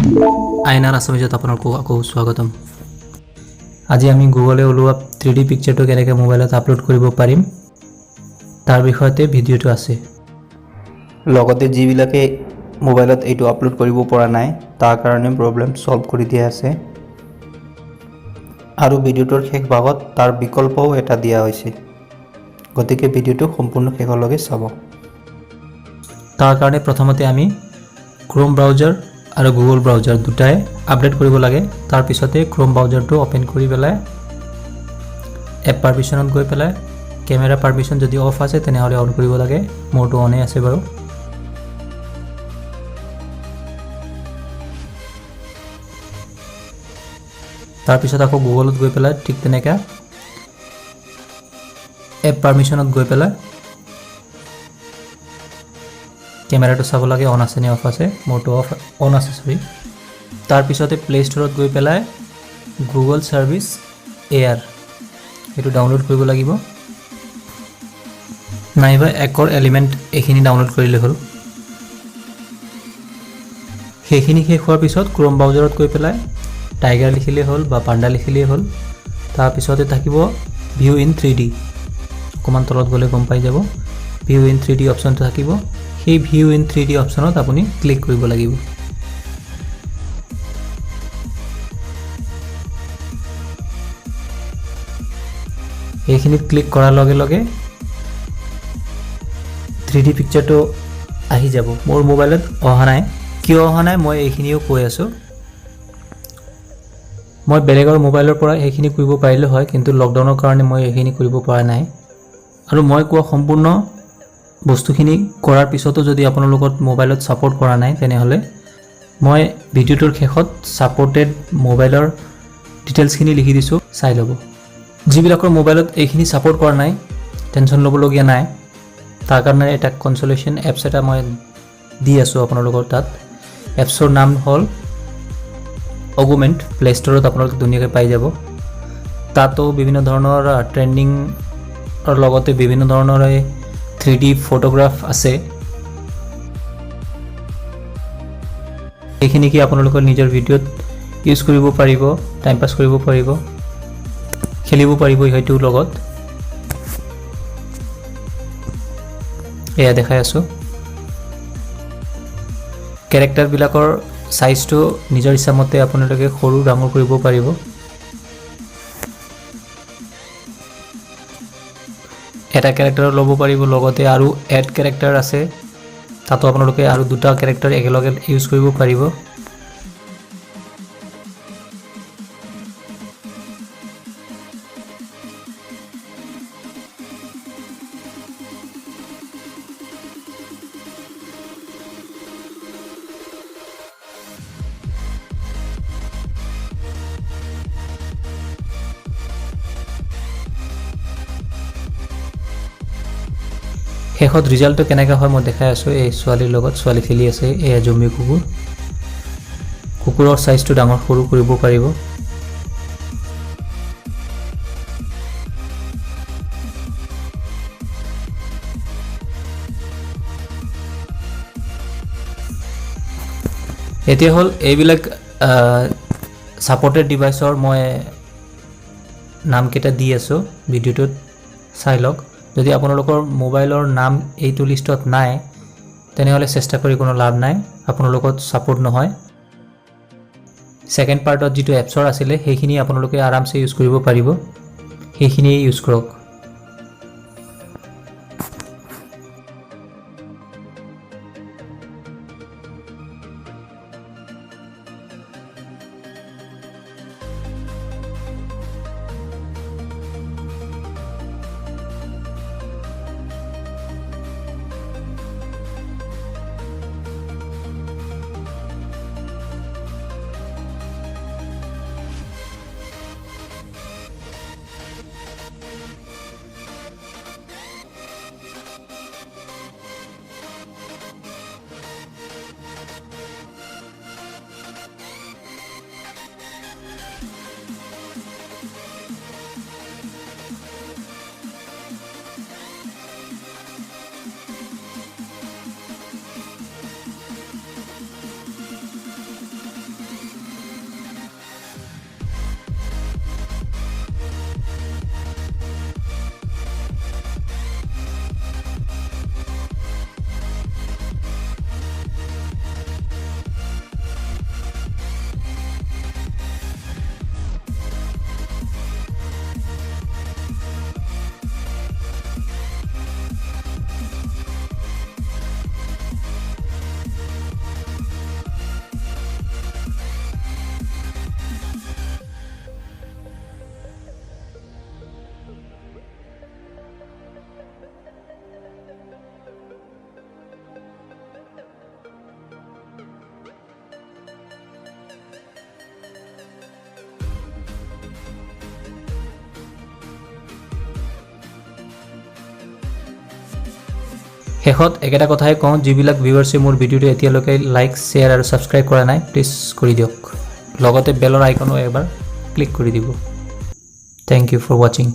আইনাৰ আছামিজত আপোনালোকক আকৌ স্বাগতম। আজি আমি গুগলে ওলোৱা 3D পিকচাৰটো কেনেকৈ মোবাইলত আপলোড কৰিব পাৰিম তাৰ বিষয়তে ভিডিঅ'টো আছে। লগতে যিবিলাকে মোবাইলত এইটো আপলোড কৰিব পৰা নাই তাৰ কাৰণে প্ৰব্লেম সলভ কৰি দিয়া আছে আৰু ভিডিঅ'টোৰ শেষ ভাগত তাৰ বিকল্পও এটা দিয়া হৈছে, গতিকে ভিডিঅ'টো সম্পূৰ্ণ শেষলৈকে চাব। তাৰ কাৰণে প্ৰথমতে আমি ক্ৰোম ব্ৰাউজাৰ আৰু গুগল ব্ৰাউজাৰ দুটাই আপডেট কৰিব লাগে। তাৰ পিছতে ক্ৰোম ব্ৰাউজাৰটো ওপেন কৰি পেলাই এপ পাৰমিশনত গৈ পেলাই কেমেৰা পাৰমিশন যদি অফ আছে তেনেহ'লে অন কৰিব লাগে। মোৰটো অনে আছে বাৰু। তাৰ পিছত আকৌ গুগলত গৈ পেলাই ঠিক তেনেকৈ এপ পাৰমিশনত গৈ পেলাই কেমেৰাটো চাব লাগে অন আছে নে অফ আছে। মোৰটো অন আছে সৰি। তাৰ পিছতে প্লে ষ্টৰত গৈ পেলাই গুগল ছাৰ্ভিচ এয়াৰ এইটো ডাউনলোড কৰিব লাগিব, নাইবা একৰ এলিমেণ্ট এইখিনি ডাউনলোড কৰিলে হ'ল। সেইখিনি শেষ হোৱাৰ পিছত ক্ৰোম ব্ৰাউজাৰত গৈ পেলাই টাইগাৰ লিখিলেই হ'ল বা পাণ্ডা লিখিলেই হ'ল। তাৰপিছতে থাকিব ভিউ ইন 3D, অকণমান তলত গ'লে গম পাই যাব। ভিউ ইন 3D অপশ্যনটো থাকিব, সেই ভিউ ইন 3D অপশ্যনত আপুনি ক্লিক কৰিব লাগিব। এইখিনিত ক্লিক কৰাৰ লগে লগে 3D পিকচাৰটো আহি যাব। মোৰ মোবাইলত অহা নাই, কিয় অহা নাই মই এইখিনিও কৈ আছোঁ। মই বেলেগৰ মোবাইলৰ পৰা এইখিনি কৰিব পাৰিলোঁ হয়, কিন্তু লকডাউনৰ কাৰণে মই এইখিনি কৰিব পৰা নাই। আৰু মই কোৱা সম্পূৰ্ণ বস্তুখিনি কৰাৰ পিছতো যদি আপোনালোকৰ মোবাইলত ছাপোৰ্ট কৰা নাই তেনেহ'লে মই ভিডিঅ'টোৰ শেষত ছাপোৰ্টেড মোবাইলৰ ডিটেইলছখিনি লিখি দিছোঁ, চাই ল'ব। যিবিলাকৰ মোবাইলত এইখিনি ছাপোৰ্ট কৰা নাই টেনশ্যন ল'বলগীয়া নাই। তাৰ কাৰণে এটা কনচলেশ্যন এপছ এটা মই দি আছোঁ আপোনালোকৰ তাত। এপছৰ নাম হ'ল অগুমেণ্ট। প্লে ষ্টৰত আপোনালোকে ধুনীয়াকৈ পাই যাব। তাতো বিভিন্ন ধৰণৰ ট্ৰেণ্ডিঙৰ লগতে বিভিন্ন ধৰণৰ 3D ফটোগ্ৰাফ আছে। এইখিনি কি আপোনালোকৰ নিজৰ ভিডিঅ'ত ইউজ কৰিব পাৰিব, টাইম পাছ কৰিব পাৰিব, খেলিব পাৰিব ইহঁতৰ লগত। এয়া দেখাই আছোঁ। কেৰেক্টাৰবিলাকৰ চাইজটো নিজৰ ইচ্ছামতে আপোনালোকে সৰু ডাঙৰ কৰিব পাৰিব। এটা কেৰেক্টাৰ ল'ব পাৰিব, লগতে আৰু এড কেৰেক্টাৰ আছে, তাতো আপোনালোকে আৰু দুটা কেৰেক্টাৰ একেলগে ইউজ কৰিব পাৰিব। শেষত ৰিজাল্টটো কেনেকৈ হয় মই দেখাই আছোঁ। এই ছোৱালীৰ লগত ছোৱালী খেলি আছে, এয়া জম্বি কুকুৰ। কুকুৰৰ চাইজটো ডাঙৰ সৰু কৰিব পাৰিব। এতিয়া হ'ল এইবিলাক ছাপৰ্টেড ডিভাইচৰ মই নামকেইটা দি আছোঁ, ভিডিঅ'টোত চাই লওক। যদি আপোনালোকৰ মোবাইলৰ নাম এইটো লিষ্টত নাই তেনেহ'লে চেষ্টা কৰি কোনো লাভ নাই, আপোনালোকৰ ছাপোৰ্ট নহয়। ছেকেণ্ড পাৰ্টত যিটো এপছৰ আছিলে সেইখিনি আপোনালোকে আৰামছে ইউজ কৰিব পাৰিব, সেইখিনিয়ে ইউজ কৰক। শেষত একেটা কথাই কওঁ, যিবিলাক ভিউৱাৰ্ছে মোৰ ভিডিঅ'টো এতিয়ালৈকে লাইক শ্বেয়াৰ আৰু ছাবস্ক্ৰাইব কৰা নাই প্লিজ কৰি দিয়ক, লগতে বেলৰ আইকনো এবাৰ ক্লিক কৰি দিব। থেংক ইউ ফৰ ৱাচিং।